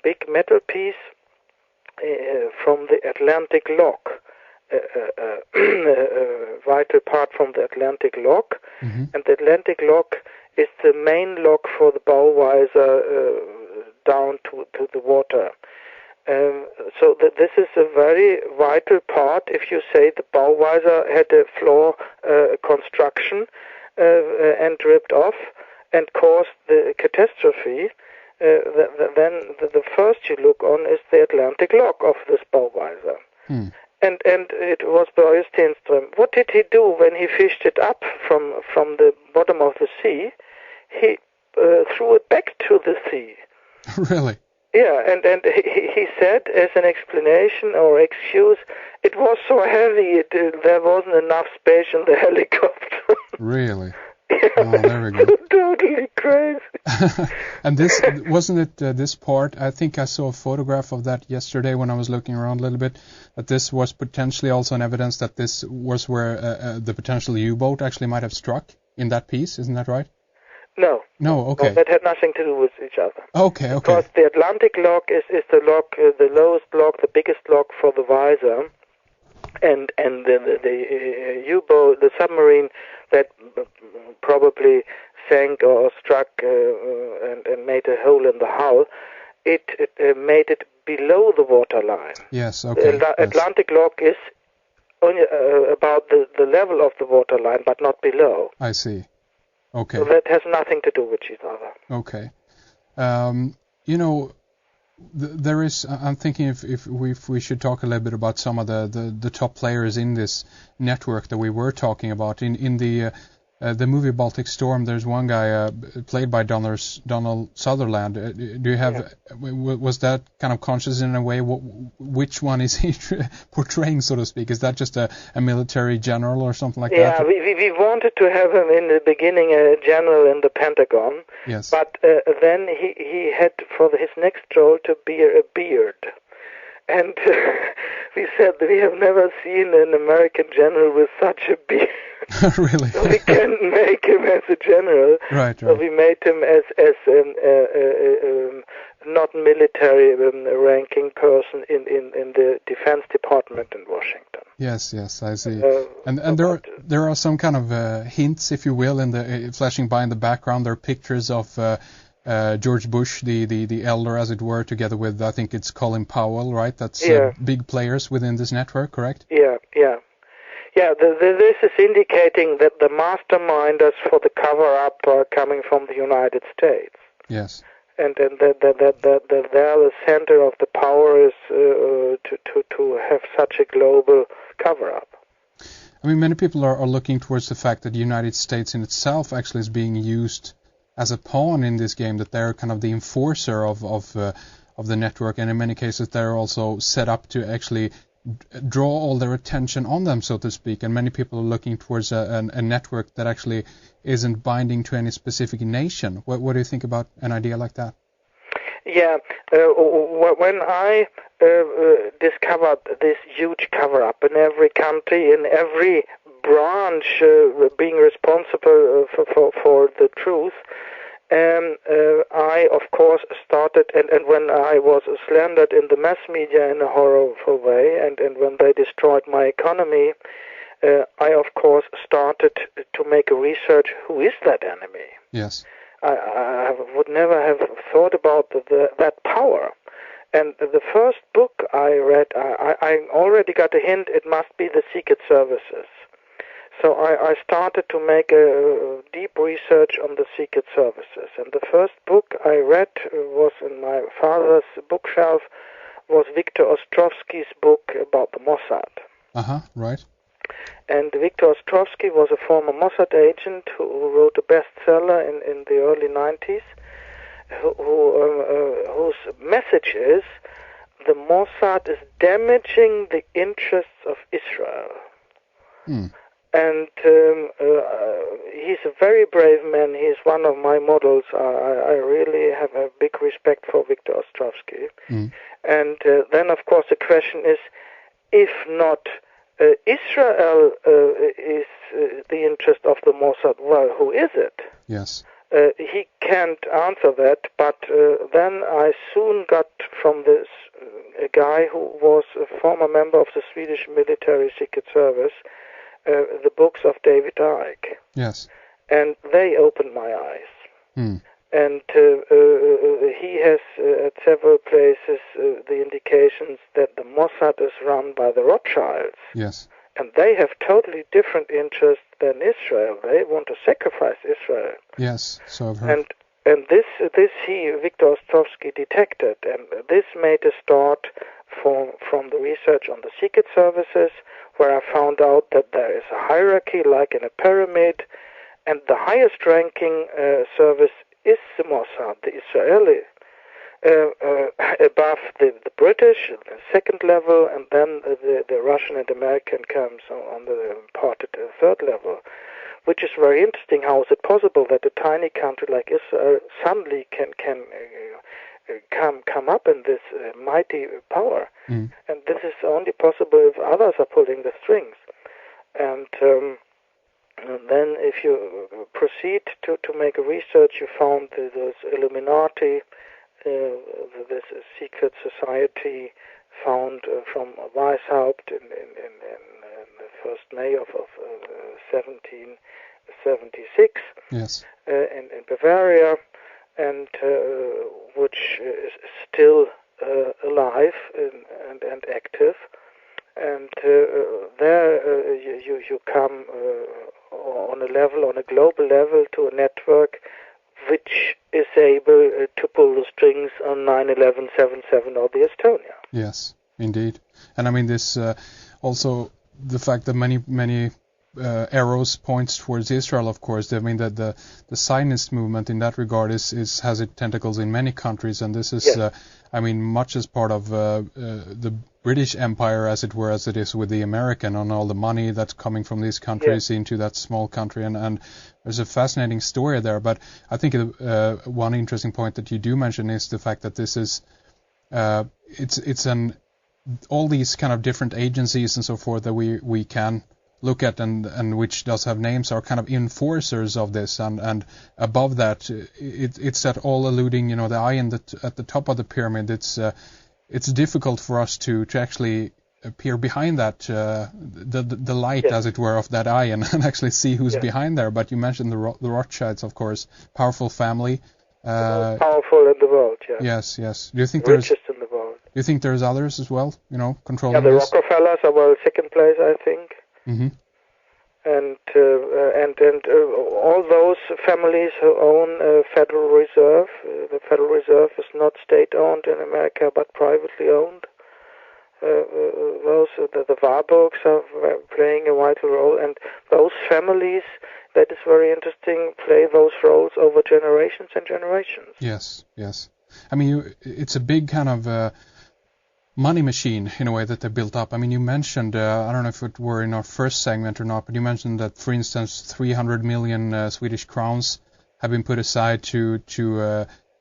big metal piece from the Atlantic lock, a vital part from the Atlantic lock, and the Atlantic lock is the main lock for the bow visor down to the water. So this is a very vital part. If you say the bow visor had a flaw construction and ripped off and caused the catastrophe, then the first you look on is the Atlantic lock of this bow visor. And it was Börje Stenström. What did he do when he fished it up from the bottom of the sea? He threw it back to the sea. Really? Yeah, and he said as an explanation or excuse, it was so heavy, there wasn't enough space in the helicopter. Really? Yeah, oh, there we go. Totally crazy. And this, wasn't it this part, I think I saw a photograph of that yesterday when I was looking around a little bit, that this was potentially also an evidence that this was where the potential U-boat actually might have struck in that piece, isn't that right? No. No, okay. No, that had nothing to do with each other. Okay. Because the Atlantic lock is the lock, the lowest lock, the biggest lock for the visor, and the U-boat, the submarine that probably sank or struck and made a hole in the hull, it made it below the waterline. Yes, okay. The Atlantic lock is only about the level of the waterline, but not below. I see. Okay. So that has nothing to do with each other. Okay. There is. I'm thinking if we should talk a little bit about some of the top players in this network that we were talking about in the movie Baltic Storm. There's one guy played by Donald Sutherland. Do you have? Was that kind of conscious in a way? Which one is he portraying, so to speak? Is that just a military general or something like that? Yeah, we wanted to have him in the beginning a general in the Pentagon. Yes. But then he had for his next role to bear a beard. And we said we have never seen an American general with such a beard. Really? So we can't make him as a general. Right. So we made him as not military ranking person in the Defense Department in Washington. Yes, I see. And there are some kind of hints, if you will, in the flashing by in the background. There are pictures of George Bush, the elder, as it were, together with, I think it's Colin Powell, right? That's big players within this network, correct? Yeah. This is indicating that the masterminders for the cover-up are coming from the United States. Yes. And that the center of the power is to have such a global cover-up. I mean, many people are looking towards the fact that the United States in itself actually is being used as a pawn in this game, that they're kind of the enforcer of the network, and in many cases they're also set up to actually draw all their attention on them, so to speak, and many people are looking towards a network that actually isn't binding to any specific nation. What do you think about an idea like that? Yeah, when I discovered this huge cover-up in every country, in every branch being responsible for the truth, I, of course, started, and when I was slandered in the mass media in a horrible way, and when they destroyed my economy, I, of course, started to make a research, who is that enemy? Yes. I would never have thought about that power. And the first book I read, I already got a hint, it must be the Secret Services. So I started to make a deep research on the Secret Services. And the first book I read was in my father's bookshelf, was Victor Ostrovsky's book about the Mossad. Right. And Victor Ostrovsky was a former Mossad agent who wrote a bestseller in the early 90s, whose message is, the Mossad is damaging the interests of Israel. And he's a very brave man. He's one of my models. I really have a big respect for Victor Ostrovsky. And then, of course, the question is, if not Israel is the interest of the Mossad, well, who is it? Yes. He can't answer that, but then I soon got from this a guy who was a former member of the Swedish military secret service the books of David Icke. Yes. And they opened my eyes. And he has at several places the indications that the Mossad is run by the Rothschilds. Yes. And they have totally different interests than Israel. They want to sacrifice Israel. Yes, so I've heard. And this Viktor Ostrovsky detected, and this made a start from the research on the secret services, where I found out that there is a hierarchy like in a pyramid, and the highest ranking service is the Mossad, the Israeli, above the British, the second level, and then the Russian and American comes on the part at the third level, which is very interesting. How is it possible that a tiny country like Israel suddenly can come up in this mighty power? And this is only possible if others are pulling the strings. And then if you proceed to make a research, you found this Illuminati, this secret society found from Weishaupt in the 1st May of 1776 yes. In Bavaria, and which is still alive and active. And there you come on a global level to a network which is able to pull the strings on 9/11, 7/7 or the Estonia. Yes, indeed. And I mean this also the fact that many arrows points towards Israel, of course. I mean that the Zionist movement in that regard has its tentacles in many countries, and this is yes. Much as part of the British Empire, as it were, as it is with the American, on all the money that's coming from these countries into that small country, and there's a fascinating story there. But I think one interesting point that you do mention is the fact that this is all these kind of different agencies and so forth that we can look at and which does have names are kind of enforcers of this, and above that it's that all alluding, the eye at the top of the pyramid. It's difficult for us to actually appear behind that the light, as it were, of that eye and actually see who's behind there. But you mentioned the Rothschilds, of course, powerful family. The most powerful in the world. Yes. Do you think richest in the world? Do you think there's others as well? Controlling. Yeah, the Rockefellers are second place, I think. Mm-hmm. And all those families who own Federal Reserve. The Federal Reserve is not state-owned in America, but privately owned. The Warburgs are playing a vital role, and those families, that is very interesting, play those roles over generations and generations. Yes. I mean, it's a big kind of money machine in a way that they built up. I mean, you mentioned, I don't know if it were in our first segment or not, but you mentioned that, for instance, 300 million Swedish crowns have been put aside to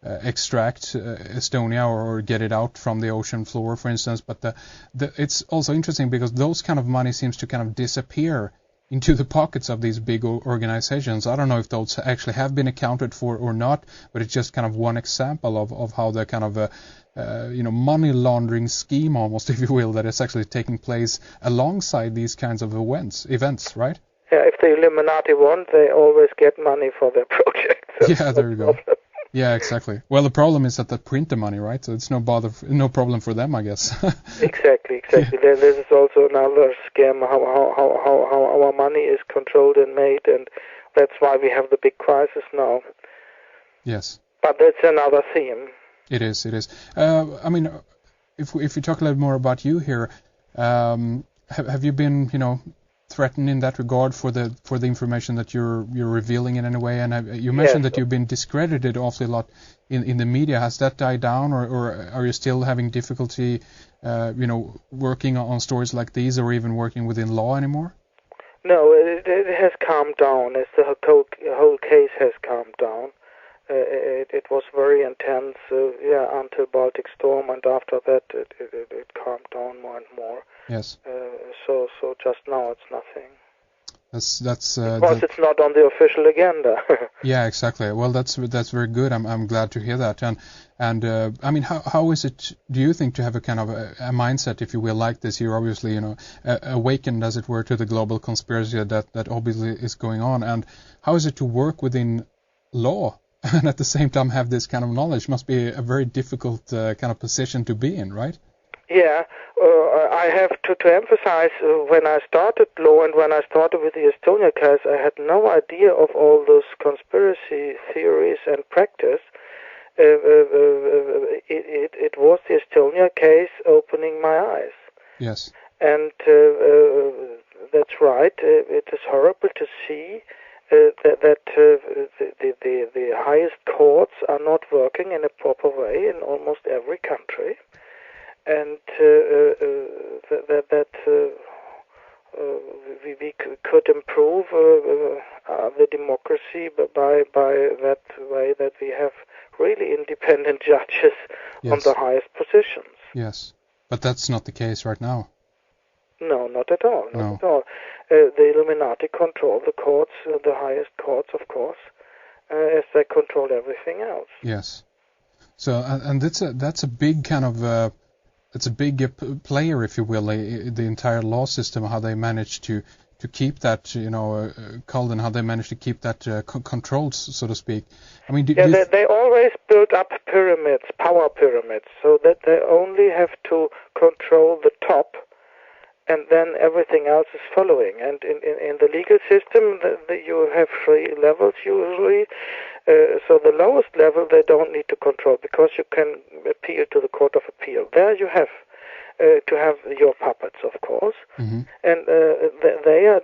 extract Estonia or get it out from the ocean floor, for instance. But it's also interesting because those kind of money seems to kind of disappear into the pockets of these big organizations. I don't know if those actually have been accounted for or not, but it's just kind of one example of how the kind of money laundering scheme, almost, if you will, that is actually taking place alongside these kinds of events, right? Yeah, if the Illuminati want, they always get money for their projects. Yeah, there you go. Yeah, exactly. Well, the problem is that they print the money, right? So it's no problem for them, I guess. Exactly. Yeah. This is also another scam, how our money is controlled and made, and that's why we have the big crisis now. Yes. But that's another theme. It is. I mean, if we talk a little more about you here, have you been, threatened in that regard for the information that you're revealing in any way? And you mentioned that you've been discredited awfully a lot in the media. Has that died down, or are you still having difficulty, working on stories like these, or even working within law anymore? No, it has calmed down as the whole case has calmed down. It was very intense, until Baltic Storm, and after that it calmed down more and more. Yes. So just now it's nothing. Because it's not on the official agenda. Yeah, exactly. Well, that's very good. I'm glad to hear that. And I mean, how is it? Do you think to have a kind of a mindset, if you will, like this? You're obviously awakened, as it were, to the global conspiracy that obviously is going on. And how is it to work within law and at the same time have this kind of knowledge? Must be a very difficult kind of position to be in, right? Yeah, I have to emphasize when I started law and when I started with the Estonia case, I had no idea of all those conspiracy theories and practice. It was the Estonia case opening my eyes. Yes. And that's right. It is horrible to see that the highest courts are not working in a proper way in almost every country. And we could improve the democracy by that way that we have really independent judges on the highest positions. Yes, but that's not the case right now. No, not at all. Not at all. The Illuminati control the courts, the highest courts, of course, as they control everything else. Yes. So, and that's a big kind of. It's a big player, if you will, the entire law system, how they manage to keep that, Calden, how they manage to keep that controlled, so to speak. I mean, they always build up pyramids, power pyramids, so that they only have to control the top, and then everything else is following. And in the legal system, you have 3 levels usually. So the lowest level they don't need to control because you can appeal to the Court of Appeal. There you have to have your puppets, of course, and they are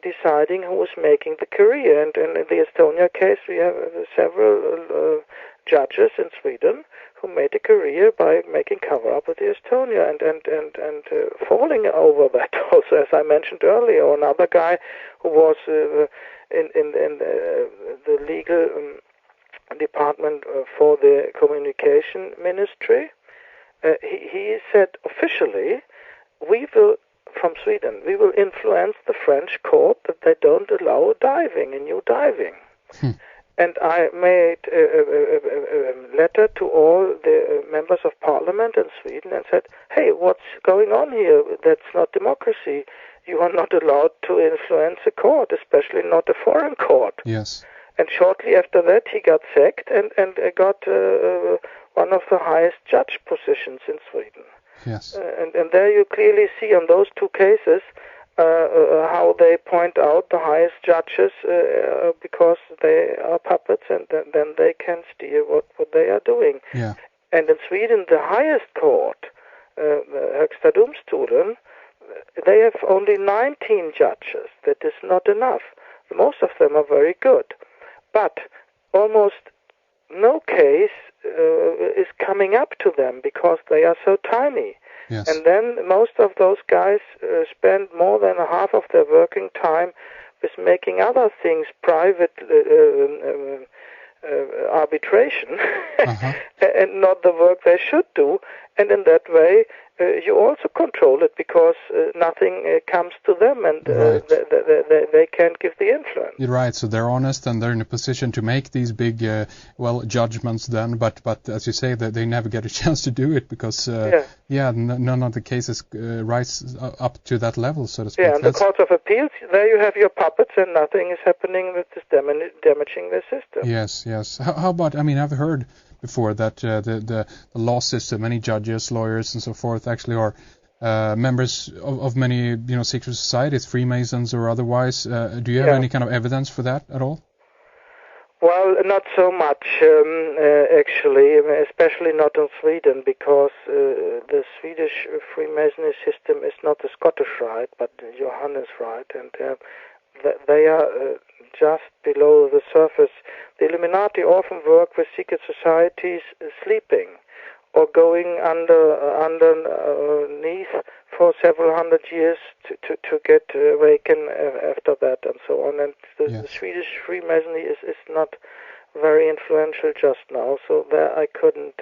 deciding who is making the career. And in the Estonia case, we have several judges in Sweden who made a career by making cover-up with the Estonia and falling over that also, as I mentioned earlier. Another guy who was in the legal department for the communication ministry, he said officially, from Sweden, we will influence the French court that they don't allow new diving. And I made a letter to all the members of parliament in Sweden and said, hey, what's going on here? That's not democracy. You are not allowed to influence a court, especially not a foreign court. Yes. And shortly after that, he got sacked and got one of the highest judge positions in Sweden. Yes. And there you clearly see on those 2 cases how they point out the highest judges because they are puppets and then they can steer what they are doing. Yeah. And in Sweden, the highest court, Högsta domstolen, they have only 19 judges. That is not enough. Most of them are very good. But almost no case is coming up to them because they are so tiny. Yes. And then most of those guys spend more than half of their working time with making other things, private arbitration, and not the work they should do. And in that way, you also control it because nothing comes to them, and they can't give the influence. You're right. So they're honest, and they're in a position to make these big, judgments. Then, but as you say, that they never get a chance to do it because, none of the cases rise up to that level, so to speak. Yeah, and the Court of Appeals, there you have your puppets, and nothing is happening that is damaging the system. Yes. How about? I mean, I've heard before that the law system, many judges, lawyers, and so forth, actually are members of many secret societies, Freemasons or otherwise. Do you have any kind of evidence for that at all? Well, not so much actually, especially not in Sweden, because the Swedish Freemasonry system is not the Scottish Rite, but the Johannes Rite, and they are just below the surface. The Illuminati often work with secret societies sleeping or going underneath for several hundred years to get awakened after that and so on. And the Swedish Freemasonry is not very influential just now, so there I couldn't